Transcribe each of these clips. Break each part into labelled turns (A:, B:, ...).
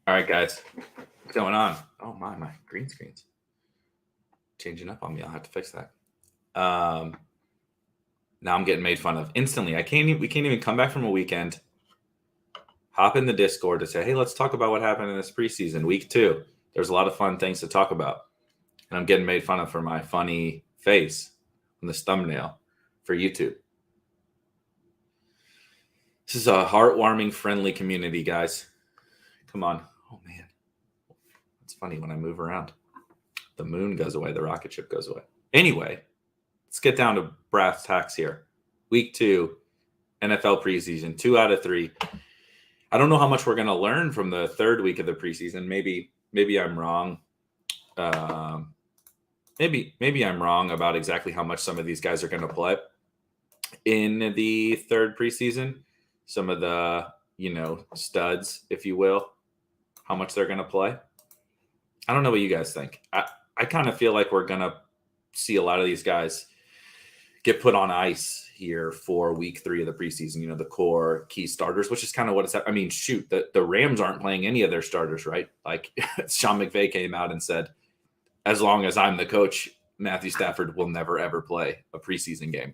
A: All right, guys. What's going on? Oh, my green screen's changing up on me. I'll have to fix that. Now I'm getting made fun of instantly. We can't even come back from a weekend, hop in the Discord to say, hey, let's talk about what happened in this preseason, week 2. There's a lot of fun things to talk about. And I'm getting made fun of for my funny face on this thumbnail for YouTube. This is a heartwarming, friendly community, guys. Come on. Oh, man. It's funny when I move around. The moon goes away. The rocket ship goes away. Anyway, let's get down to brass tacks here. Week 2, NFL preseason, 2 out of 3. I don't know how much we're going to learn from the third week of the preseason. Maybe I'm wrong. Maybe I'm wrong about exactly how much some of these guys are going to play in the third preseason. Some of the, studs, if you will, how much they're going to play. I don't know what you guys think. I kind of feel like we're going to see a lot of these guys get put on ice here for week 3 of the preseason, the core key starters, which is kind of what it's – I mean, shoot, the Rams aren't playing any of their starters, right? Like Sean McVay came out and said, as long as I'm the coach, Matthew Stafford will never, ever play a preseason game.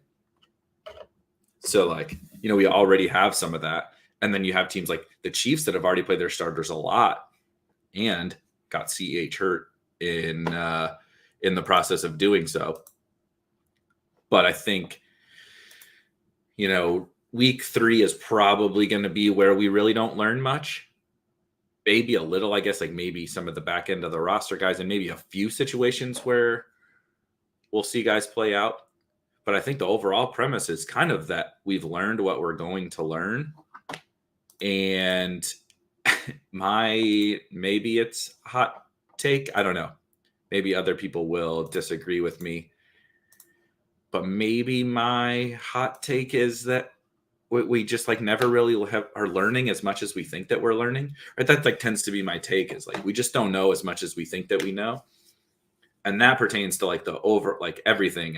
A: So, we already have some of that. And then you have teams like the Chiefs that have already played their starters a lot and got CH hurt in the process of doing so. But I think, week 3 is probably going to be where we really don't learn much. Maybe a little, I guess, maybe some of the back end of the roster guys and maybe a few situations where we'll see guys play out. But I think the overall premise is kind of that we've learned what we're going to learn. And maybe it's hot take. I don't know. Maybe other people will disagree with me. But maybe my hot take is that we just never really are learning as much as we think that we're learning. Right? That tends to be my take is we just don't know as much as we think that we know. And that pertains to the over everything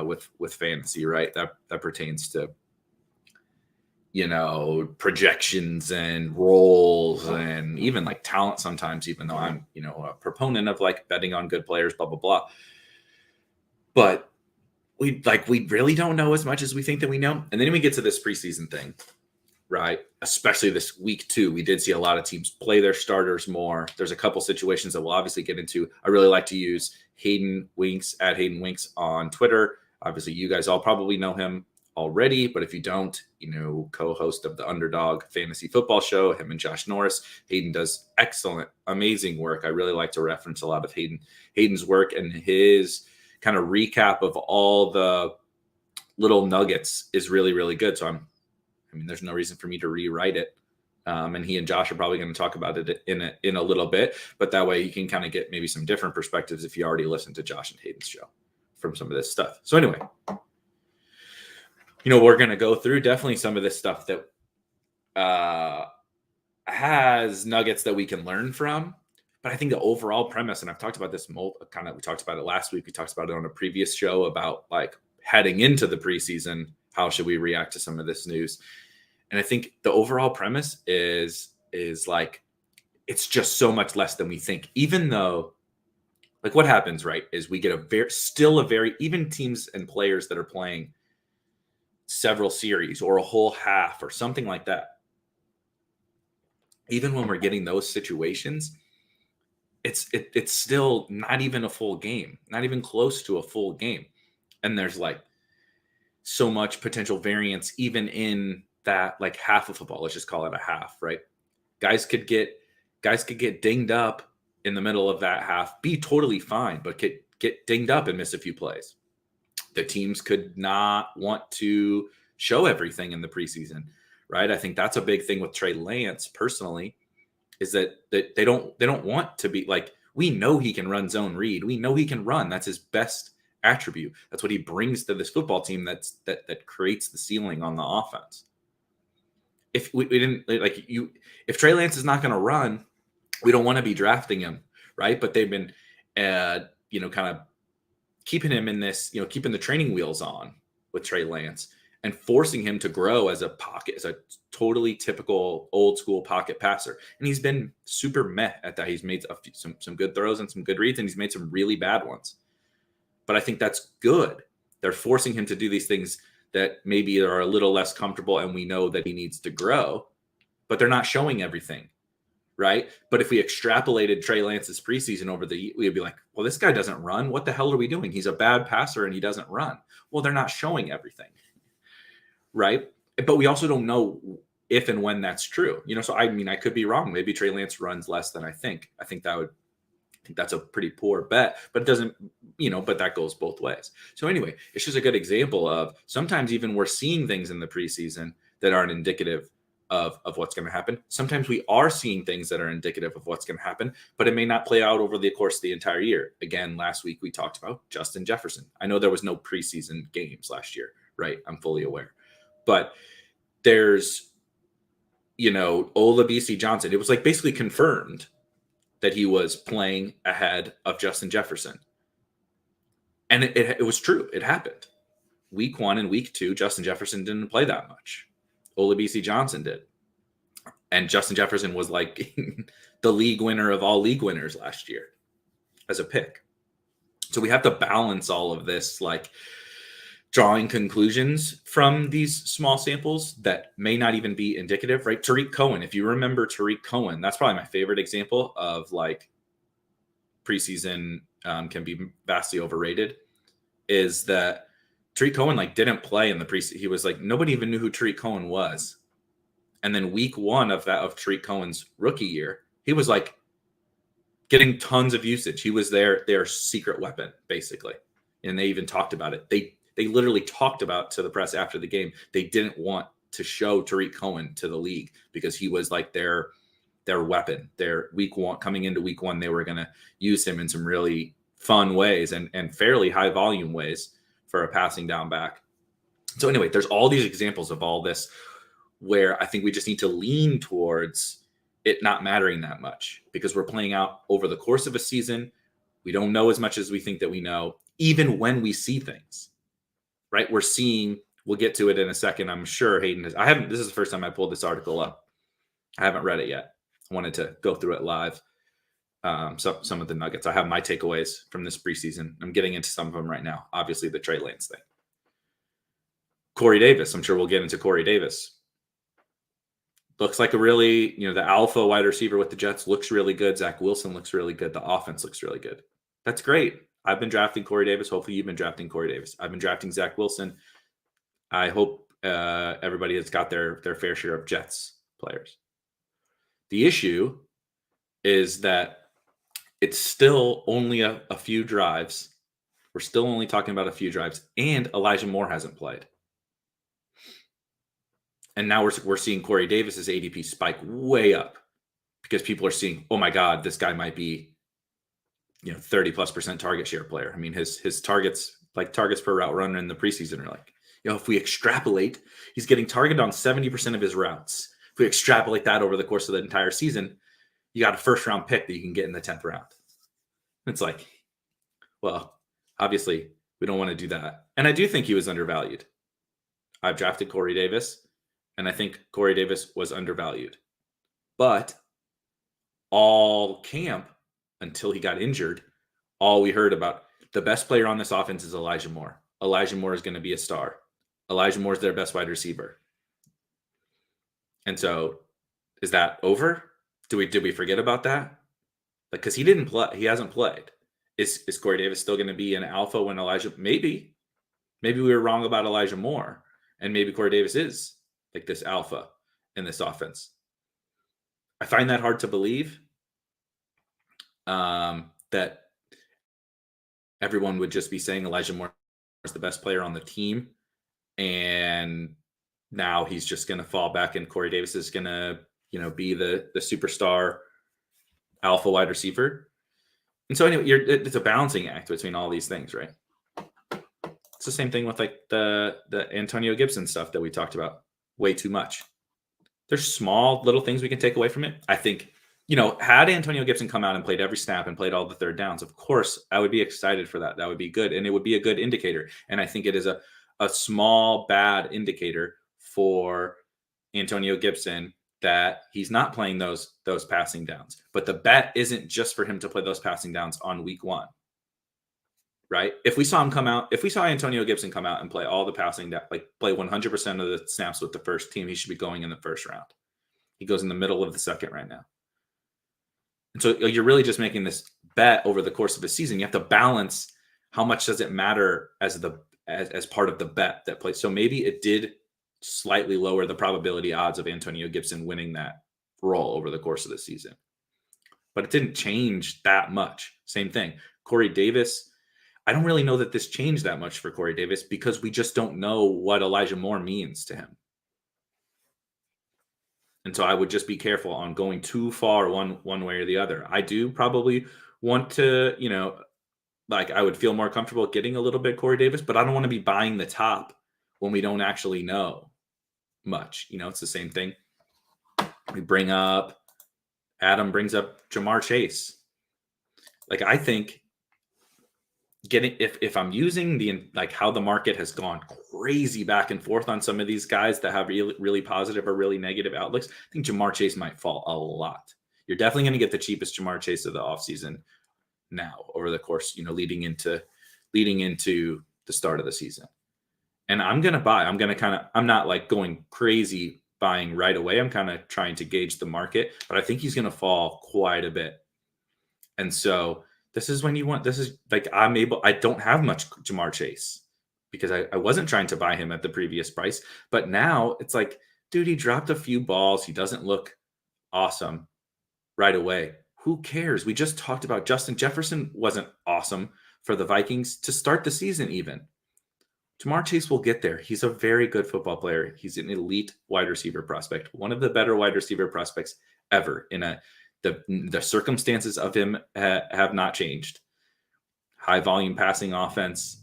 A: with fantasy, right? That pertains to projections and roles and even talent sometimes, even though I'm a proponent of betting on good players, blah blah blah. But we really don't know as much as we think that we know. And then we get to this preseason thing, right? Especially this week 2, we did see a lot of teams play their starters more. There's a couple situations that we'll obviously get into. I really like to use Hayden Winks at Hayden Winks on Twitter. Obviously, you guys all probably know him already, but if you don't, co-host of the Underdog Fantasy Football Show, him and Josh Norris. Hayden does excellent, amazing work. I really like to reference a lot of Hayden's work, and his kind of recap of all the little nuggets is really, really good. So there's no reason for me to rewrite it. And he and Josh are probably going to talk about it in a little bit, but that way you can kind of get maybe some different perspectives if you already listened to Josh and Hayden's show from some of this stuff. So anyway, we're going to go through definitely some of this stuff that has nuggets that we can learn from. But I think the overall premise, and I've talked about this we talked about it last week. We talked about it on a previous show about heading into the preseason, how should we react to some of this news? And I think the overall premise is it's just so much less than we think, even though what happens, right, is we get even teams and players that are playing several series or a whole half or something like that. Even when we're getting those situations, it's still not even a full game, not even close to a full game. And there's so much potential variance even in that half of football. Let's just call it a half, right? Guys could get dinged up in the middle of that half, be totally fine, but get dinged up and miss a few plays. The teams could not want to show everything in the preseason, right? I think that's a big thing with Trey Lance personally, is that they don't want to be we know he can run zone read. We know he can run. That's his best attribute. That's what he brings to this football team that creates the ceiling on the offense. If we didn't if Trey Lance is not going to run, we don't want to be drafting him, right? But they've been kind of keeping him in this, keeping the training wheels on with Trey Lance. and forcing him to grow as a totally typical old school pocket passer. And he's been super meh at that. He's made some good throws and some good reads, and he's made some really bad ones. But I think that's good. They're forcing him to do these things that maybe are a little less comfortable, and we know that he needs to grow, but they're not showing everything, right? But if we extrapolated Trey Lance's preseason over we'd be like, well, this guy doesn't run. What the hell are we doing? He's a bad passer and he doesn't run. Well, they're not showing everything, right? But we also don't know if and when that's true. So I mean, I could be wrong. Maybe Trey Lance runs less than I think. I think that's a pretty poor bet, but it doesn't, but that goes both ways. So anyway, it's just a good example of sometimes even we're seeing things in the preseason that aren't indicative of what's going to happen. Sometimes we are seeing things that are indicative of what's going to happen, but it may not play out over the course of the entire year. Again, last week we talked about Justin Jefferson. I know there was no preseason games last year, right? I'm fully aware. But there's, Olabisi Johnson. It was like basically confirmed that he was playing ahead of Justin Jefferson. And it was true. It happened. Week 1 and week 2, Justin Jefferson didn't play that much. Olabisi Johnson did. And Justin Jefferson was like the league winner of all league winners last year as a pick. So we have to balance all of this, like drawing conclusions from these small samples that may not even be indicative, right? Tariq Cohen, if you remember Tariq Cohen, that's probably my favorite example of like preseason can be vastly overrated, is that Tariq Cohen didn't play in the preseason. He was like, nobody even knew who Tariq Cohen was. And then week 1 of Tariq Cohen's rookie year, he was like getting tons of usage. He was their secret weapon, basically. And they even talked about it. They literally talked about to the press after the game. They didn't want to show Tariq Cohen to the league because he was like their weapon. Their week 1 coming into week 1, they were going to use him in some really fun ways and fairly high volume ways for a passing down back. So anyway, there's all these examples of all this where I think we just need to lean towards it not mattering that much because we're playing out over the course of a season. We don't know as much as we think that we know, even when we see things. Right? We'll get to it in a second. I'm sure Hayden this is the first time I pulled this article up. I haven't read it yet. I wanted to go through it live. Some of the nuggets. I have my takeaways from this preseason. I'm getting into some of them right now. Obviously the Trey Lance thing. Corey Davis. I'm sure we'll get into Corey Davis. Looks like a really, the alpha wide receiver with the Jets looks really good. Zach Wilson looks really good. The offense looks really good. That's great. I've been drafting Corey Davis. Hopefully you've been drafting Corey Davis. I've been drafting Zach Wilson. I hope everybody has got their fair share of Jets players. The issue is that it's still only a few drives. We're still only talking about a few drives, and Elijah Moore hasn't played. And now we're seeing Corey Davis's ADP spike way up because people are seeing, oh my God, this guy might be 30+% target share player. I mean, his targets, like targets per route run in the preseason are like, if we extrapolate, he's getting targeted on 70% of his routes. If we extrapolate that over the course of the entire season, you got a first round pick that you can get in the 10th round. It's like, well, obviously we don't want to do that. And I do think he was undervalued. I've drafted Corey Davis, and I think Corey Davis was undervalued. But all camp, until he got injured, all we heard about the best player on this offense is Elijah Moore. Elijah Moore is going to be a star. Elijah Moore is their best wide receiver. And so is that over? Did we forget about that? Because he didn't play. He hasn't played. Is Corey Davis still going to be an alpha when Elijah? Maybe we were wrong about Elijah Moore, and maybe Corey Davis is like this alpha in this offense. I find that hard to believe. That everyone would just be saying Elijah Moore is the best player on the team, and now he's just going to fall back, and Corey Davis is going to, be the superstar alpha wide receiver. And so anyway, it's a balancing act between all these things, right? It's the same thing with like the Antonio Gibson stuff that we talked about way too much. There's small little things we can take away from it. I think, had Antonio Gibson come out and played every snap and played all the third downs, of course, I would be excited for that. That would be good. And it would be a good indicator. And I think it is a small bad indicator for Antonio Gibson that he's not playing those passing downs. But the bet isn't just for him to play those passing downs on week 1. Right? If we saw Antonio Gibson come out and play all the passing down, like play 100% of the snaps with the first team, he should be going in the first round. He goes in the middle of the second right now. And so you're really just making this bet over the course of a season. You have to balance how much does it matter as part of the bet that plays. So maybe it did slightly lower the probability odds of Antonio Gibson winning that role over the course of the season. But it didn't change that much. Same thing. Corey Davis, I don't really know that this changed that much for Corey Davis because we just don't know what Elijah Moore means to him. And so I would just be careful on going too far one way or the other. I do probably want to, I would feel more comfortable getting a little bit Corey Davis, but I don't want to be buying the top when we don't actually know much. It's the same thing. Adam brings up Jamar Chase. I think if I'm using how the market has gone crazy back and forth on some of these guys that have really, really positive or really negative outlooks, I think Jamar Chase might fall a lot. You're definitely going to get the cheapest Jamar Chase of the offseason now over the course, leading into the start of the season. And I'm going to buy. I'm not going crazy buying right away. I'm kind of trying to gauge the market, but I think he's going to fall quite a bit. And so this is when I don't have much Jamar Chase because I wasn't trying to buy him at the previous price. But now it's dude, he dropped a few balls. He doesn't look awesome right away. Who cares? We just talked about Justin Jefferson wasn't awesome for the Vikings to start the season even. Jamar Chase will get there. He's a very good football player. He's an elite wide receiver prospect, one of the better wide receiver prospects ever the circumstances of him have not changed. High volume passing offense,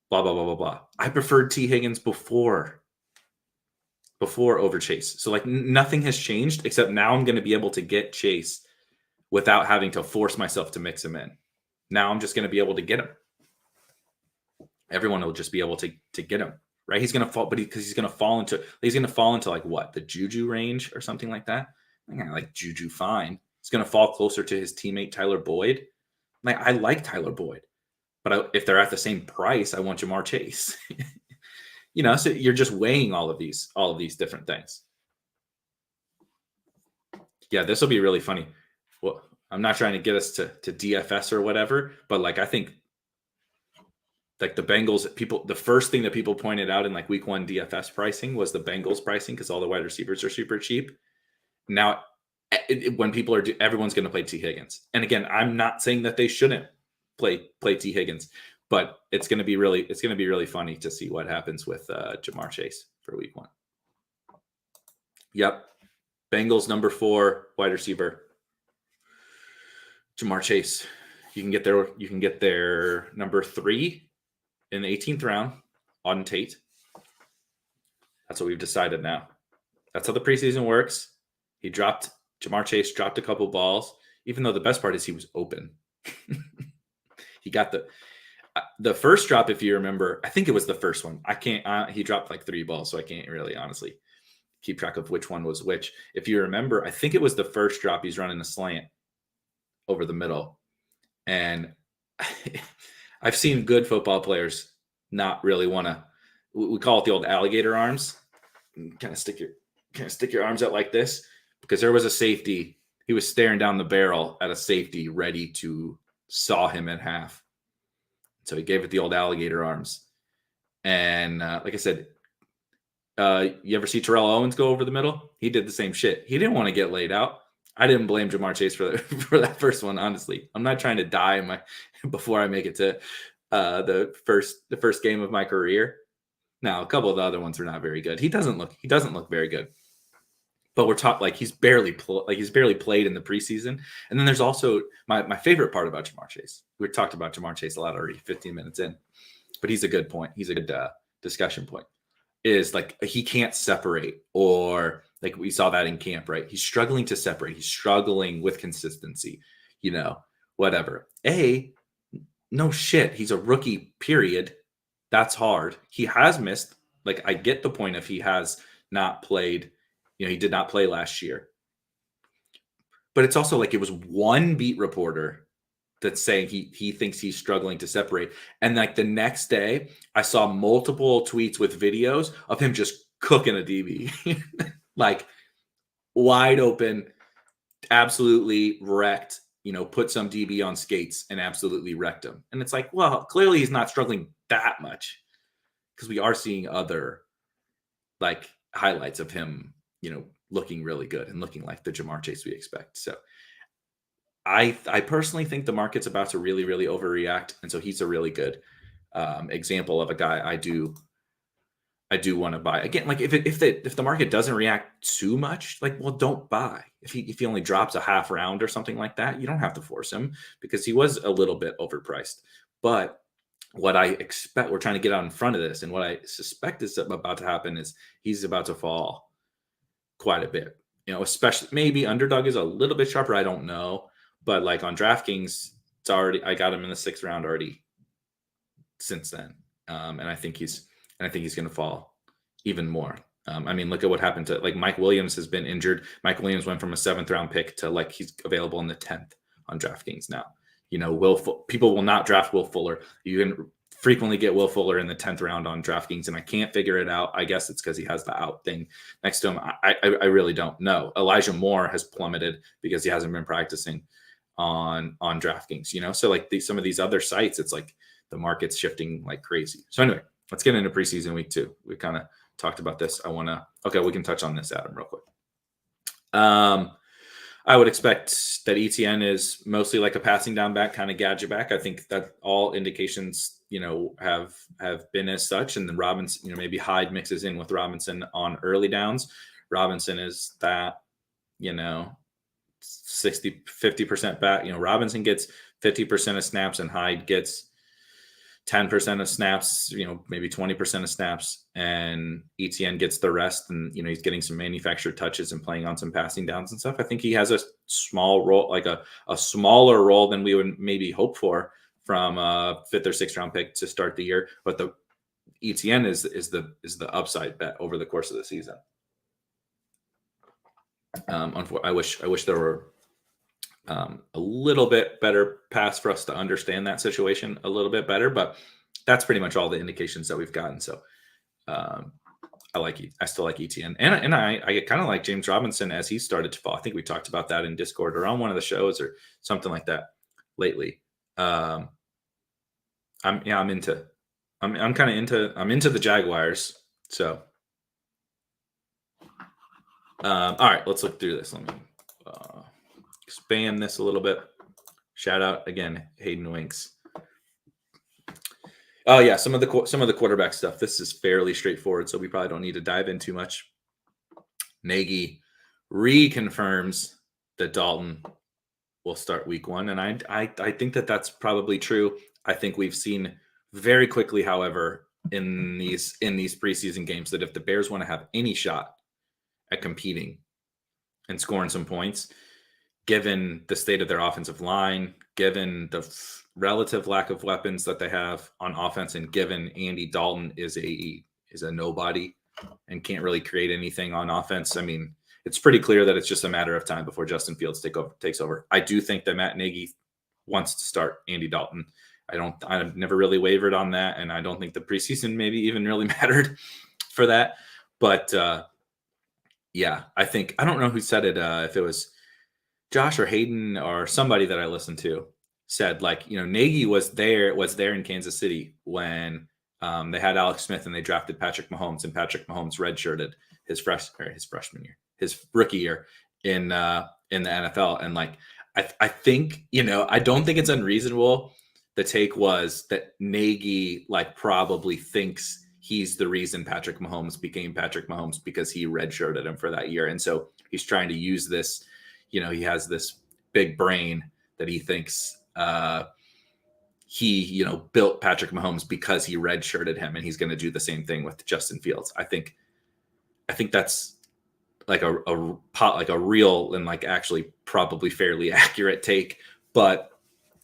A: blah, blah, blah, blah, blah. I preferred T. Higgins before over Chase. So nothing has changed except now I'm going to be able to get Chase without having to force myself to mix him in. Now I'm just going to be able to get him. Everyone will just be able to get him, right? He's going to fall, because he's going to fall into the Juju range or something like that. I like Juju fine. He's going to fall closer to his teammate Tyler Boyd. I like Tyler Boyd, but if they're at the same price, I want Jamar Chase. So you're just weighing all of these different things. Yeah, this will be really funny. Well, I'm not trying to get us to DFS or whatever, but I think the Bengals the first thing that people pointed out in week 1 DFS pricing was the Bengals pricing because all the wide receivers are super cheap. Now, when everyone's going to play T. Higgins. And again, I'm not saying that they shouldn't play T. Higgins, but it's going to be really funny to see what happens with Jamar Chase for week 1. Yep. Bengals number 4 wide receiver, Jamar Chase. You can get their number 3 in the 18th round on Tate. That's what we've decided now. That's how the preseason works. Jamar Chase dropped a couple balls, even though the best part is he was open. He got the first drop, if you remember, I think it was the first one. He dropped 3 balls, so I can't really honestly keep track of which one was which. If you remember, I think it was the first drop. He's running a slant over the middle. And I've seen good football players not really want to, we call it the old alligator arms. Kind of stick your arms out like this. Because there was a safety. He was staring down the barrel at a safety ready to saw him in half. So he gave it the old alligator arms. And like I said, you ever see Terrell Owens go over the middle? He did the same shit. He didn't want to get laid out. I didn't blame Jamar Chase for that first one, honestly. I'm not trying to die before I make it to the first game of my career. Now, a couple of the other ones are not very good. He doesn't look very good. But we're taught he's barely played in the preseason. And then there's also my favorite part about Jamar Chase. We talked about Jamar Chase a lot already, 15 minutes in, but he's a good point. He's a good discussion point. Is he can't separate, or we saw that in camp, right? He's struggling to separate. He's struggling with consistency, whatever. No shit. He's a rookie, period. That's hard. He has missed. Like, I get the point if he has not played, he did not play last year. But it's also like it was one beat reporter that's saying he thinks he's struggling to separate. And like the next day, I saw multiple tweets with videos of him just cooking a DB. Like wide open, absolutely wrecked, put some DB on skates and absolutely wrecked him. And it's like, well, clearly he's not struggling that much because we are seeing other like highlights of him, looking really good and looking like the Jamar Chase we expect. So I personally think the market's about to really, really overreact. And so he's a really good example of a guy I do want to buy. Again, like if the market doesn't react too much, like, well, don't buy. If he only drops a half round or something like that, you don't have to force him because he was a little bit overpriced. But what I expect, we're trying to get out in front of this, and what I suspect is about to happen is he's about to fall quite a bit. Especially maybe underdog is a little bit sharper. I don't know, but like on DraftKings, I got him in the 6th round already since then, and I think he's going to fall even more. I mean, look at what happened to like Mike Williams has been injured. Mike Williams went from a 7th round pick to like he's available in the 10th on DraftKings now. People will not draft Will Fuller. You can frequently get Will Fuller in the 10th round on DraftKings, and I can't figure it out. I guess it's because he has the out thing next to him. I really don't know. Elijah Moore has plummeted because he hasn't been practicing on DraftKings. So like some of these other sites, it's like the market's shifting like crazy. So anyway, let's get into preseason week 2. We kind of talked about this. We can touch on this, Adam, real quick. I would expect that ETN is mostly like a passing down back, kind of gadget back. I think that all indications, have been as such. And then Robinson, maybe Hyde mixes in with Robinson on early downs. Robinson is that, 50% back. Robinson gets 50% of snaps and Hyde gets 10% of snaps, maybe 20% of snaps, and ETN gets the rest. And, he's getting some manufactured touches and playing on some passing downs and stuff. I think he has a small role, like a smaller role than we would maybe hope for from a 5th or 6th round pick to start the year. But the ETN is the upside bet over the course of the season. I wish there were a little bit better pass for us to understand that situation a little bit better, but that's pretty much all the indications that we've gotten. So I still like ETN, and I kind of like James Robinson as he started to fall. I think we talked about that in Discord or on one of the shows or something like that lately. I'm into the Jaguars. So all right, let's look through this. Let me expand this a little bit. Shout out again, Hayden Winks. Oh yeah, some of the quarterback stuff. This is fairly straightforward, so we probably don't need to dive in too much. Nagy reconfirms that Dalton will start week 1, and I think that that's probably true. I think we've seen very quickly, however, in these preseason games, that if the Bears want to have any shot at competing and scoring some points, given the state of their offensive line, given the relative lack of weapons that they have on offense, and given Andy Dalton is a nobody and can't really create anything on offense, I mean, it's pretty clear that it's just a matter of time before Justin Fields takes over. I do think that Matt Nagy wants to start Andy Dalton. I've never really wavered on that, and I don't think the preseason maybe even really mattered for that. But yeah, I don't know who said it, if it was Josh or Hayden or somebody that I listened to said, like, Nagy was there in Kansas City when they had Alex Smith and they drafted Patrick Mahomes, and Patrick Mahomes redshirted his rookie year in the NFL. And like, I think, I don't think it's unreasonable. The take was that Nagy like probably thinks he's the reason Patrick Mahomes became Patrick Mahomes because he redshirted him for that year. And so he's trying to use this, he has this big brain that he thinks he, built Patrick Mahomes because he redshirted him, and he's going to do the same thing with Justin Fields. I think that's like a real and like actually probably fairly accurate take, but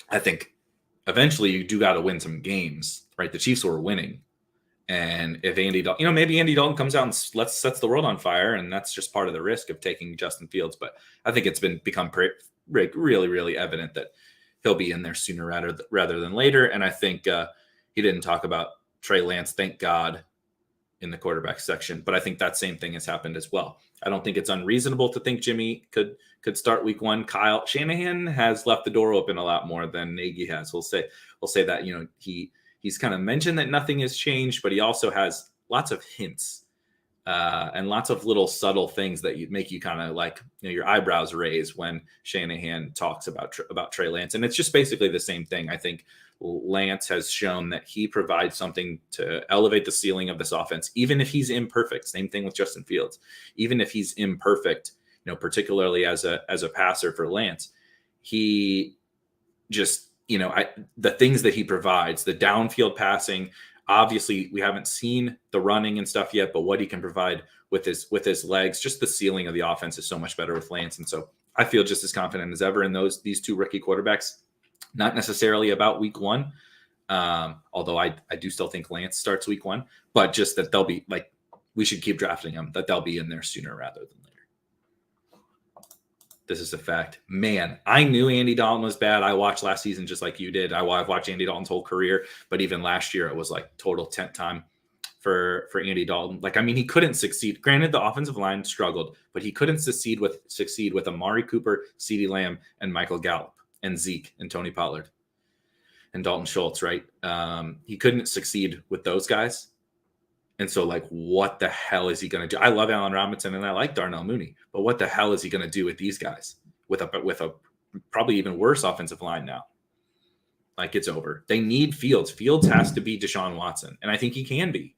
A: I think eventually you do got to win some games, right? The Chiefs were winning And if Andy Dalton, maybe Andy Dalton comes out and sets the world on fire, and that's just part of the risk of taking Justin Fields. But I think it's become really, really evident that he'll be in there sooner rather than later. And I think he didn't talk about Trey Lance, thank God, in the quarterback section, but I think that same thing has happened as well. I don't think it's unreasonable to think Jimmy could start week one. Kyle Shanahan has left the door open a lot more than Nagy has. We'll say that, he's kind of mentioned that nothing has changed, but he also has lots of hints and lots of little subtle things that make you kind of like, your eyebrows raise when Shanahan talks about Trey Lance. And it's just basically the same thing. I think Lance has shown that he provides something to elevate the ceiling of this offense, even if he's imperfect. Same thing with Justin Fields. Even if he's imperfect, particularly as a passer for Lance, he just, the things that he provides, the downfield passing, obviously we haven't seen the running and stuff yet, but what he can provide with his legs, just the ceiling of the offense is so much better with Lance. And so I feel just as confident as ever in these two rookie quarterbacks. Not necessarily about week one, although I do still think Lance starts week one, but just that they'll be like, we should keep drafting them, that they'll be in there sooner rather than later. This is a fact. Man, I knew Andy Dalton was bad. I watched last season just like you did. I've watched Andy Dalton's whole career, but even last year it was like total tent time for Andy Dalton. He couldn't succeed. Granted, the offensive line struggled, but he couldn't succeed with Amari Cooper, CeeDee Lamb, and Michael Gallup, and Zeke and Tony Pollard and Dalton Schultz, right? He couldn't succeed with those guys. And so, what the hell is he going to do? I love Allen Robinson and I like Darnell Mooney, but what the hell is he going to do with these guys with a probably even worse offensive line now? It's over. They need Fields. Fields has to be Deshaun Watson, and I think he can be.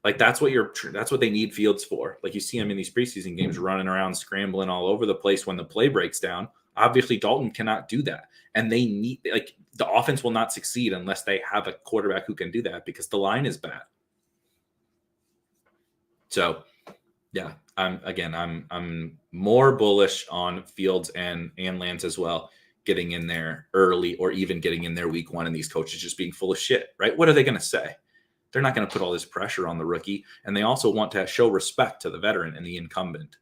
A: That's what they need Fields for. You see him in these preseason games running around, scrambling all over the place when the play breaks down. Obviously, Dalton cannot do that. And they need, the offense will not succeed unless they have a quarterback who can do that because the line is bad. So, yeah, I'm more bullish on Fields and Lance as well, getting in there early or even getting in there week one and these coaches just being full of shit, right? What are they going to say? They're not going to put all this pressure on the rookie. And they also want to show respect to the veteran and the incumbent.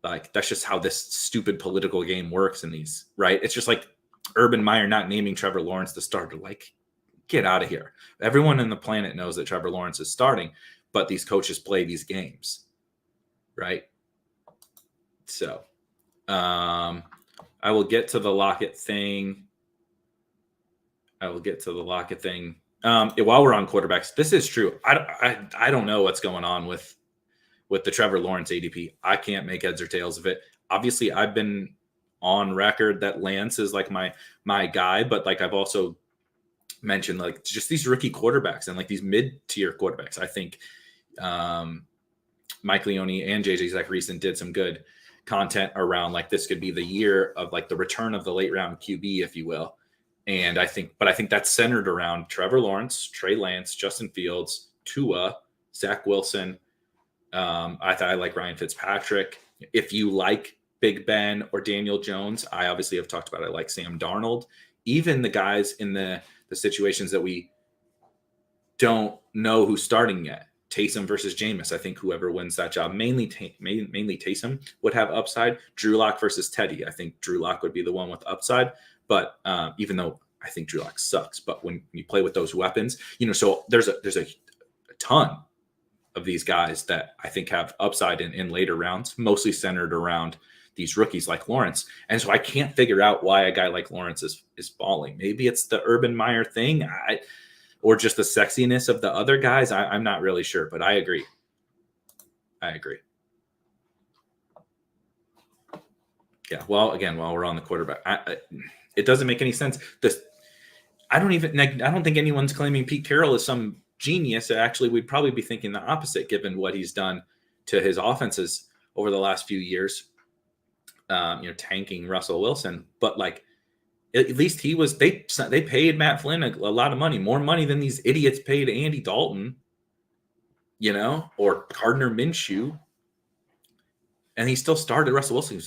A: That's just how this stupid political game works in these, right? It's just like Urban Meyer not naming Trevor Lawrence the starter. Get out of here. Everyone on the planet knows that Trevor Lawrence is starting, but these coaches play these games, right? So I will get to the Lockett thing. While we're on quarterbacks, this is true. I don't know what's going on with the Trevor Lawrence ADP. I can't make heads or tails of it. Obviously, I've been on record that Lance is my guy, but I've also mentioned just these rookie quarterbacks and these mid-tier quarterbacks. I think Mike Leone and JJ Zachariason did some good content around this could be the year of the return of the late round QB, if you will. And I think that's centered around Trevor Lawrence, Trey Lance, Justin Fields, Tua, Zach Wilson. I like Ryan Fitzpatrick. If you like Big Ben or Daniel Jones, I obviously have talked about it. I like Sam Darnold. Even the guys in the situations that we don't know who's starting yet. Taysom versus Jameis. I think whoever wins that job, mainly Taysom, would have upside. Drew Lock versus Teddy. I think Drew Lock would be the one with upside. But even though I think Drew Lock sucks, but when you play with those weapons, so there's a ton of these guys that I think have upside in later rounds, mostly centered around these rookies like Lawrence. And so I can't figure out why a guy like Lawrence is falling. Maybe it's the Urban Meyer thing, or just the sexiness of the other guys. I'm not really sure, but I agree. Yeah. Well, again, while we're on the quarterback, it doesn't make any sense. I don't think anyone's claiming Pete Carroll is some genius. Actually, we'd probably be thinking the opposite given what he's done to his offenses over the last few years, tanking Russell Wilson. But at least they paid Matt Flynn a lot of money, more money than these idiots paid Andy Dalton, or Gardner Minshew. And he still started Russell Wilson.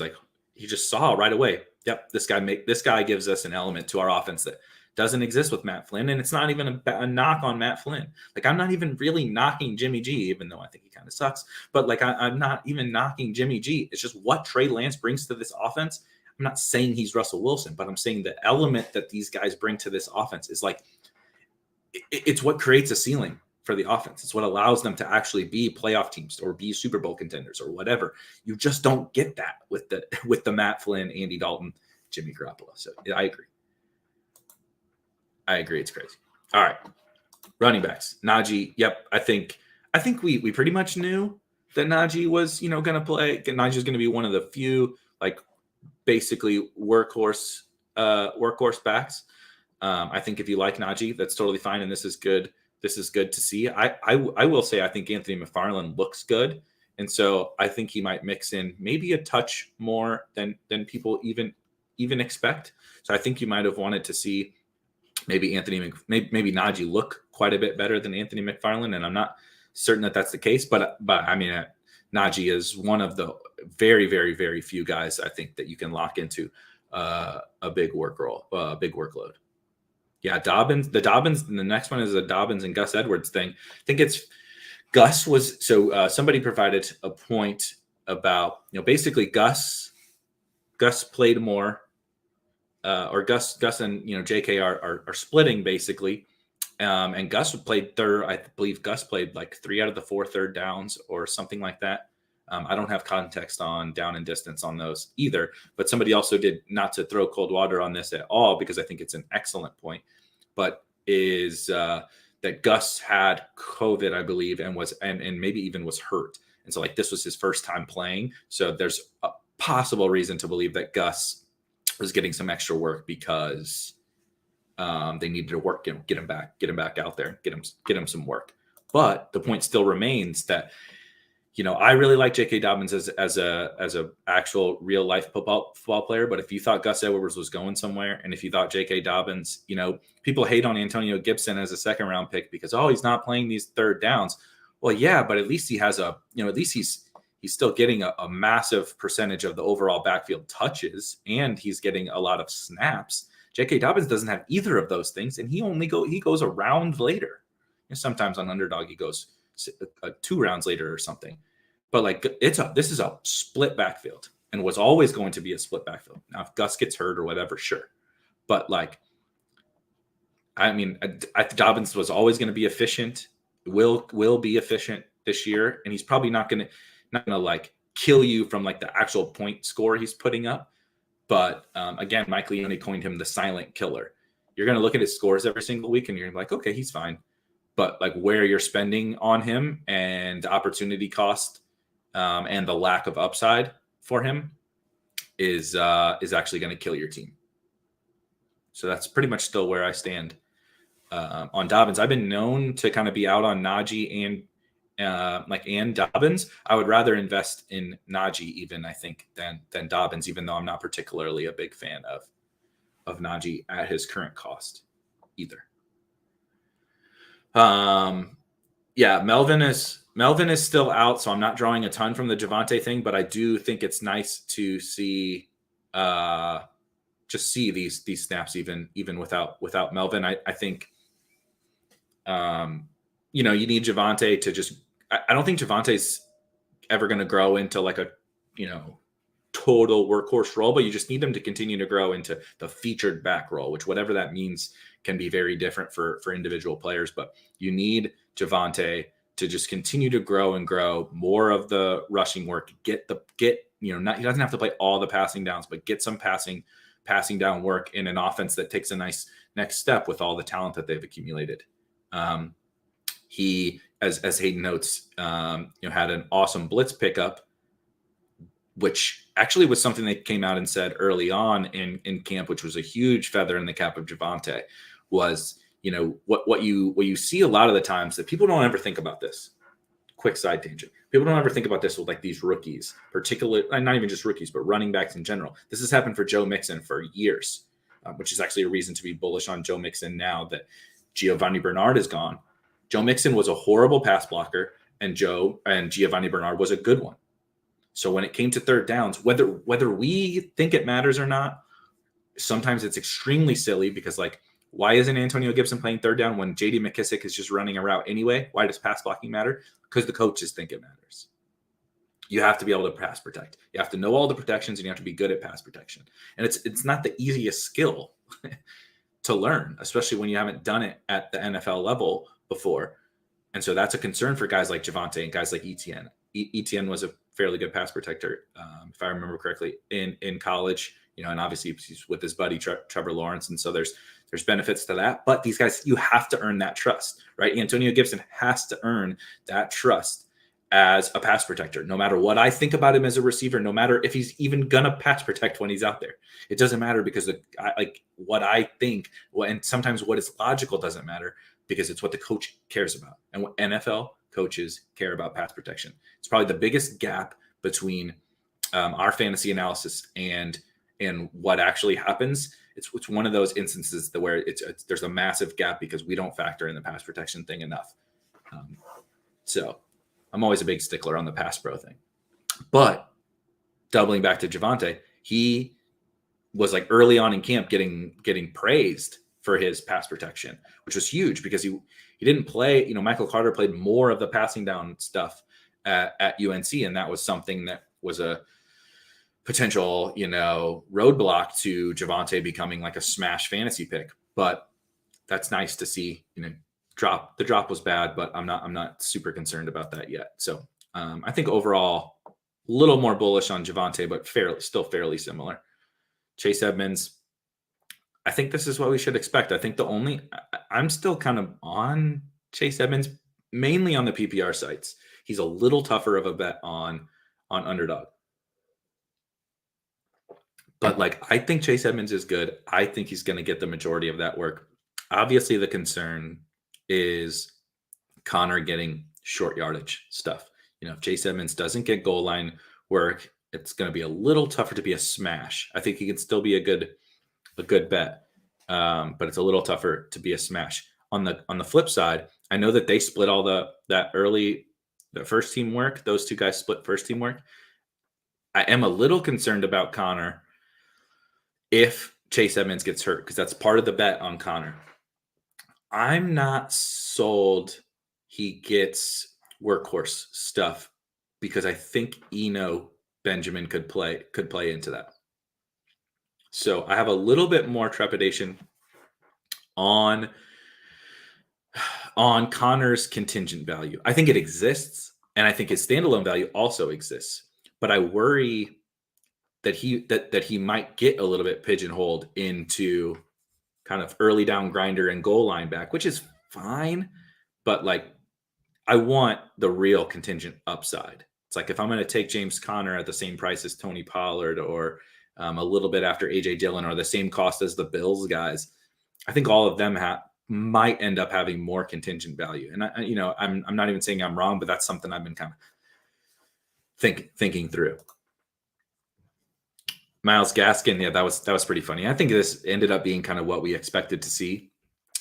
A: He just saw right away. Yep, this guy gives us an element to our offense Doesn't exist with Matt Flynn, and it's not even a knock on Matt Flynn. Like, I'm not even really knocking Jimmy G, even though I think he kind of sucks. But like, I'm not even knocking Jimmy G. It's just what Trey Lance brings to this offense. I'm not saying he's Russell Wilson, but I'm saying the element that these guys bring to this offense is like, it's what creates a ceiling for the offense. It's what allows them to actually be playoff teams or be Super Bowl contenders or whatever. You just don't get that with the Matt Flynn, Andy Dalton, Jimmy Garoppolo. So I agree. It's crazy. All right. Running backs. Najee. Yep. I think we pretty much knew that Najee was, going to play. Najee's going to be one of the few, like, basically workhorse backs. I think if you like Najee, that's totally fine. And this is good. This is good to see. I will say, I think Anthony McFarland looks good. And so I think he might mix in maybe a touch more than people even expect. So I think you might have wanted to see maybe maybe Najee look quite a bit better than Anthony McFarland, and I'm not certain that that's the case. But I mean, Najee is one of the very, very, very few guys I think that you can lock into a big workload. Yeah, Dobbins. The next one is a Dobbins and Gus Edwards thing. I think it's Gus was so somebody provided a point about basically Gus played more. Or Gus and JK are splitting basically, and Gus played third. I believe Gus played like 3 out of the 4 third downs or something like that. I don't have context on down and distance on those either, but somebody also did, not to throw cold water on this at all because I think it's an excellent point, but is that Gus had COVID, I believe, and maybe even was hurt, and so like this was his first time playing. So there's a possible reason to believe that Gus was getting some extra work because they needed to work, get him back out there, get him some work. But the point still remains that, I really like J.K. Dobbins as a actual real life football player. But if you thought Gus Edwards was going somewhere, and if you thought J.K. Dobbins, people hate on Antonio Gibson as a 2nd round pick because he's not playing these third downs. Well, yeah, but at least he has at least he's still getting a massive percentage of the overall backfield touches, and he's getting a lot of snaps. J.K. Dobbins doesn't have either of those things, and he goes a round later. Sometimes on Underdog he goes 2 rounds later or something. But like this is a split backfield, and was always going to be a split backfield. Now if Gus gets hurt or whatever, sure, but like, I mean, Dobbins was always going to be efficient. Will be efficient this year, and he's probably not going to like kill you from like the actual point score he's putting up. But again, Mike Leone coined him the silent killer. You're going to look at his scores every single week and you're like, okay, he's fine. But like where you're spending on him and the opportunity cost and the lack of upside for him is actually going to kill your team. So that's pretty much still where I stand on Dobbins. I've been known to kind of be out on Najee and Dobbins. I would rather invest in Najee even, I think, than Dobbins, even though I'm not particularly a big fan of Najee at his current cost either. Yeah, Melvin is still out, so I'm not drawing a ton from the Javonte thing, but I do think it's nice to see just see these snaps even without Melvin. I think you need Javonte to just. I don't think Javonte's ever going to grow into like a total workhorse role, but you just need him to continue to grow into the featured back role, which whatever that means can be very different for individual players. But you need Javonte to just continue to grow and grow more of the rushing work. He doesn't have to play all the passing downs, but get some passing down work in an offense that takes a nice next step with all the talent that they've accumulated. He, as Hayden notes, had an awesome blitz pickup, which actually was something they came out and said early on in camp, which was a huge feather in the cap of Javonte. Was what you see a lot of the times that people don't ever think about this. Quick side tangent. People don't ever think about this with like these rookies, particularly not even just rookies, but running backs in general. This has happened for Joe Mixon for years, which is actually a reason to be bullish on Joe Mixon now that Giovanni Bernard is gone. Joe Mixon was a horrible pass blocker, and Giovanni Bernard was a good one. So when it came to third downs, whether we think it matters or not, sometimes it's extremely silly because like Why isn't Antonio Gibson playing third down when J.D. McKissic is just running a route anyway? Why does pass blocking matter? Because the coaches think it matters. You have to be able to pass protect. You have to know all the protections, and you have to be good at pass protection. And it's not the easiest skill to learn, especially when you haven't done it at the NFL level before. And so that's a concern for guys like Javonte and guys like Etienne. Etienne was a fairly good pass protector, if I remember correctly, in college. And obviously he's with his buddy Trevor Lawrence, and so there's benefits to that. But these guys, you have to earn that trust, right? Antonio Gibson has to earn that trust as a pass protector, no matter what I think about him as a receiver, no matter if he's even gonna pass protect when he's out there. It doesn't matter because what I think, and sometimes what is logical doesn't matter because it's what the coach cares about. And what NFL coaches care about pass protection. It's probably the biggest gap between our fantasy analysis and what actually happens. It's one of those instances where there's a massive gap because we don't factor in the pass protection thing enough. So I'm always a big stickler on the pass pro thing. But doubling back to Javonte, he was like early on in camp getting praised for his pass protection, which was huge because he didn't play. Michael Carter played more of the passing down stuff at UNC, and that was something that was a potential, roadblock to Javonte becoming like a smash fantasy pick. But that's nice to see. The drop was bad, but I'm not super concerned about that yet. So I think overall a little more bullish on Javonte, but still fairly similar. Chase Edmonds, I think this is what we should expect. I think I'm still kind of on Chase Edmonds, mainly on the PPR sites. He's a little tougher of a bet on Underdog. But I think Chase Edmonds is good. I think he's going to get the majority of that work. Obviously, the concern is Connor getting short yardage stuff. If Chase Edmonds doesn't get goal line work, it's going to be a little tougher to be a smash. I think he can still be a good bet, but it's a little tougher to be a smash. On the flip side, I know that they split all the first team work. Those two guys split first team work. I am a little concerned about Connor if Chase Edmonds gets hurt, because that's part of the bet on Connor. I'm not sold he gets workhorse stuff because I think Eno Benjamin could play into that. So I have a little bit more trepidation on Connor's contingent value. I think it exists, and I think his standalone value also exists. But I worry that he might get a little bit pigeonholed into kind of early down grinder and goal line back, which is fine. But I want the real contingent upside. It's if I'm going to take James Conner at the same price as Tony Pollard or a little bit after AJ Dillon or the same cost as the Bills guys, I think all of them might end up having more contingent value. And I'm not even saying I'm wrong, but that's something I've been kind of thinking through. Myles Gaskin, yeah, that was pretty funny. I think this ended up being kind of what we expected to see.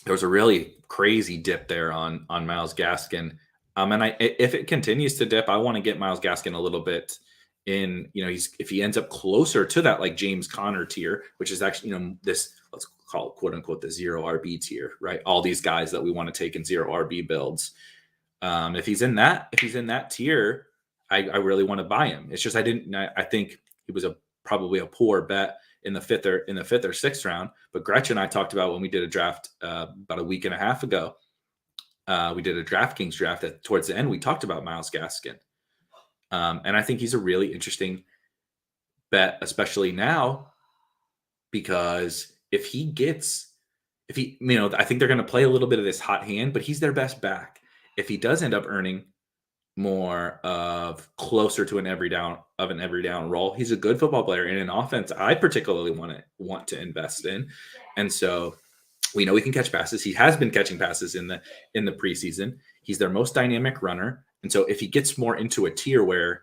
A: There was a really crazy dip there on Myles Gaskin. And if it continues to dip, I want to get Myles Gaskin a little bit in, if he ends up closer to that James Conner tier, which is actually, this, let's call it quote unquote the zero RB tier, right? All these guys that we want to take in zero RB builds. If he's in that tier, I really want to buy him. It's just, I think he was probably a poor bet in the fifth or sixth round. But Gretchen and I talked about when we did a draft about a week and a half ago. We did a DraftKings draft towards the end. We talked about Myles Gaskin. And I think he's a really interesting bet, especially now, because I think they're going to play a little bit of this hot hand, but he's their best back. If he does end up earning more of closer to an every down role, he's a good football player in an offense I particularly want to invest in. And so we know he can catch passes. He has been catching passes in the preseason. He's their most dynamic runner. And so if he gets more into a tier where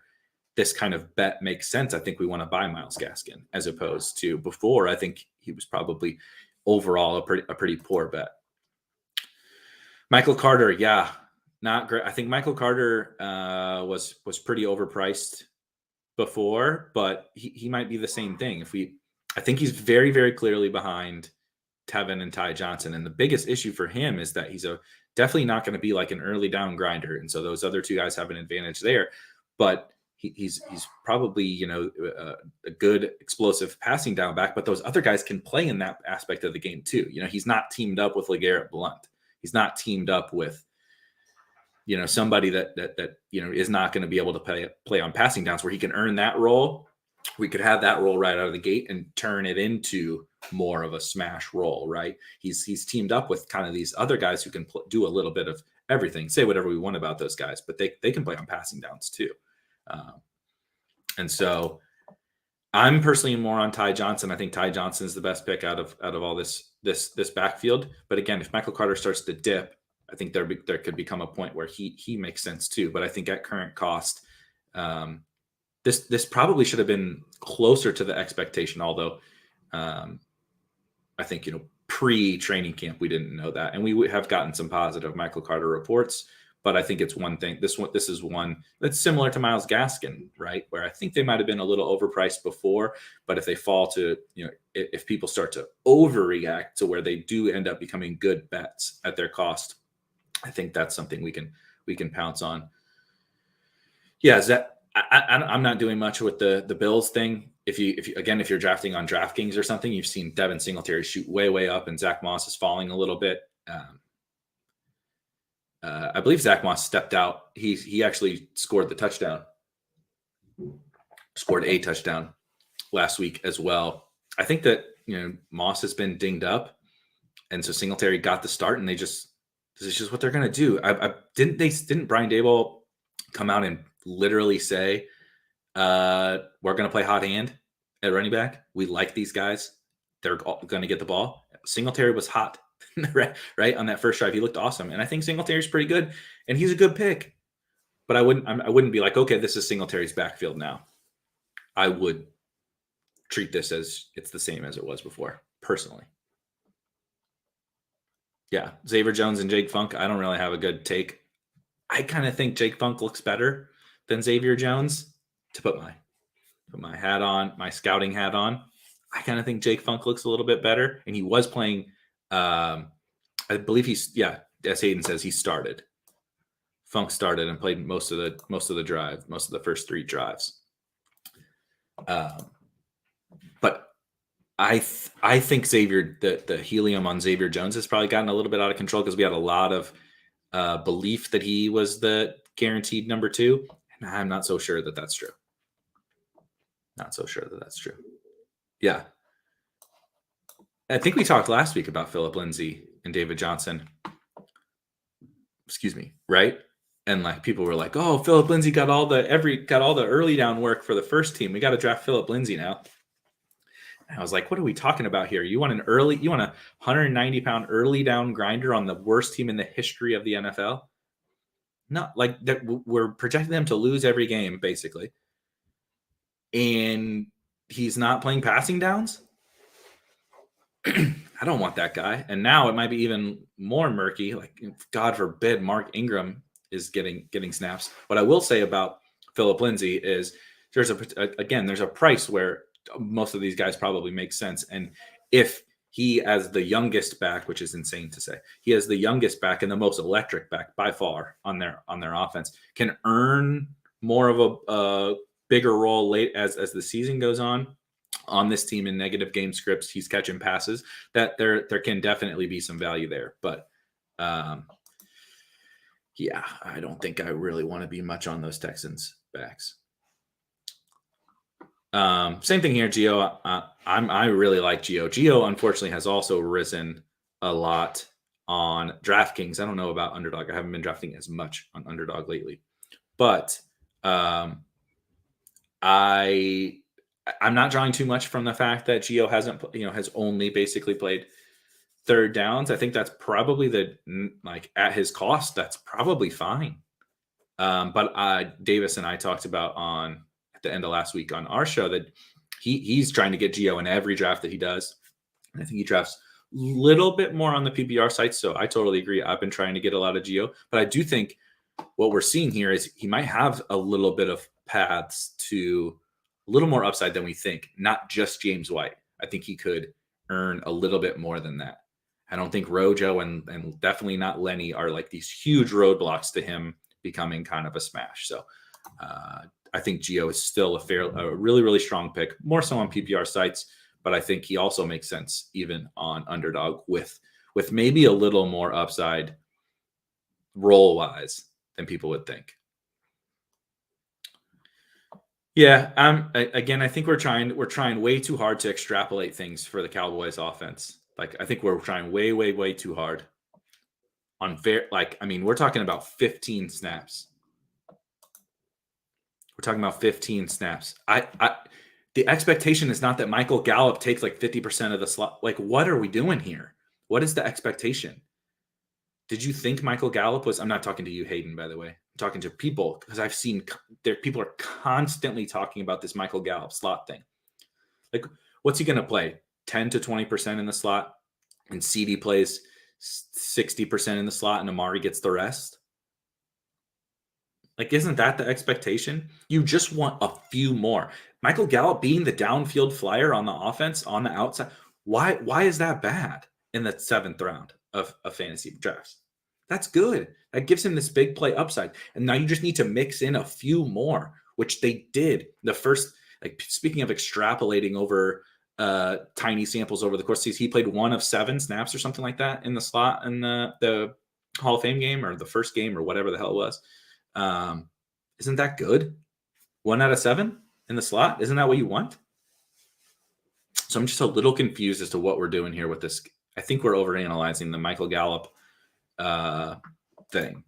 A: this kind of bet makes sense, I think we want to buy Myles Gaskin, as opposed to before. I think he was probably overall a pretty poor bet. Michael Carter, yeah, not great. I think Michael Carter was pretty overpriced before, but he might be the same thing. I think he's very, very clearly behind Tevin and Ty Johnson. And the biggest issue for him is that he's definitely not going to be like an early down grinder. And so those other two guys have an advantage there. But he's probably, a good explosive passing down back. But those other guys can play in that aspect of the game too. He's not teamed up with LeGarrette Blount. He's not teamed up with, somebody that is not going to be able to play on passing downs where he can earn that role. We could have that role right out of the gate and turn it into more of a smash role, right? He's teamed up with kind of these other guys who can do a little bit of everything. Say whatever we want about those guys, but they can play on passing downs too. And so I'm personally more on Ty Johnson. I think Ty Johnson is the best pick out of all this backfield. But again, if Michael Carter starts to dip, I think there could become a point where he makes sense too. But I think at current cost, this probably should have been closer to the expectation. Although I think pre-training camp we didn't know that, and we have gotten some positive Michael Carter reports. But I think it's one thing. This is one that's similar to Myles Gaskin, right? Where I think they might have been a little overpriced before, but if they fall to, if people start to overreact to where they do end up becoming good bets at their cost, I think that's something we can pounce on. Yeah, I'm not doing much with the Bills thing. If you're drafting on DraftKings or something, you've seen Devin Singletary shoot way up, and Zack Moss is falling a little bit. I believe Zack Moss stepped out. He actually scored a touchdown last week as well. I think that Moss has been dinged up, and so Singletary got the start, and this is just what they're going to do. Didn't Brian Daboll come out and literally say, we're going to play hot hand at running back. We like these guys. They're going to get the ball. Singletary was hot. right on that first drive. He looked awesome. And I think Singletary's pretty good, and he's a good pick. But I wouldn't be like, okay, this is Singletary's backfield now. I would treat this as it's the same as it was before, personally. Yeah, Xavier Jones and Jake Funk, I don't really have a good take. I kind of think Jake Funk looks better than Xavier Jones. To put my hat on, my scouting hat on, I kind of think Jake Funk looks a little bit better. And he was playing, I believe as Hayden says, he started. Funk started and played most of the first three drives. But I think Xavier, the helium on Xavier Jones has probably gotten a little bit out of control because we had a lot of belief that he was the guaranteed number 2. And I'm not so sure that that's true. Yeah. I think we talked last week about Phillip Lindsay and David Johnson. Excuse me, right? And like people were like, "Oh, Phillip Lindsay got all the early down work for the first team. We got to draft Phillip Lindsay now." And I was like, "What are we talking about here? You want a 190-pound early down grinder on the worst team in the history of the NFL? No, like that. We're projecting them to lose every game, basically, and he's not playing passing downs." I don't want that guy. And now it might be even more murky. Like, God forbid Mark Ingram is getting snaps. What I will say about Phillip Lindsay is there's a price where most of these guys probably make sense. And if he, as the youngest back, which is insane to say, he has the youngest back and the most electric back by far on their offense, can earn more of a bigger role late as the season goes on this team in negative game scripts. He's catching passes that there can definitely be some value there. But yeah, I don't think I really want to be much on those Texans backs. Same thing here, Gio. I really like Gio. Gio, unfortunately, has also risen a lot on DraftKings. I don't know about Underdog. I haven't been drafting as much on Underdog lately, but I'm not drawing too much from the fact that Gio has only basically played third downs. I think that's probably at his cost, that's probably fine. But Davis and I talked about at the end of last week on our show that he's trying to get Gio in every draft that he does. And I think he drafts a little bit more on the PPR site. So I totally agree. I've been trying to get a lot of Gio, but I do think what we're seeing here is he might have a little bit of paths to a little more upside than we think, not just James White. I think he could earn a little bit more than that. I don't think Rojo and definitely not Lenny are like these huge roadblocks to him becoming kind of a smash. So I think Gio is still a really, really strong pick, more so on PPR sites, but I think he also makes sense even on Underdog with maybe a little more upside role wise than people would think. Yeah, again, I think we're trying way too hard to extrapolate things for the Cowboys offense. Like, I think we're trying way, way, way too hard on we're talking about 15 snaps. We're talking about 15 snaps. The expectation is not that Michael Gallup takes like 50% of the slot. Like, what are we doing here? What is the expectation? Did you think Michael Gallup was? I'm not talking to you, Hayden, by the way. I'm talking to people because I've seen people are constantly talking about this Michael Gallup slot thing. Like, what's he going to play? 10 to 20% in the slot, and CD plays 60% in the slot, and Amari gets the rest? Like, isn't that the expectation? You just want a few more. Michael Gallup being the downfield flyer on the offense, on the outside, why is that bad in the 7th round of fantasy drafts? That's good. That gives him this big play upside. And now you just need to mix in a few more, which they did. The first, like, speaking of extrapolating over tiny samples over the course of the season, he played 1 of 7 snaps or something like that in the slot in the Hall of Fame game or the first game or whatever the hell it was. Isn't that good? 1 out of 7 in the slot. Isn't that what you want? So I'm just a little confused as to what we're doing here with this. I think we're overanalyzing the Michael Gallup thing.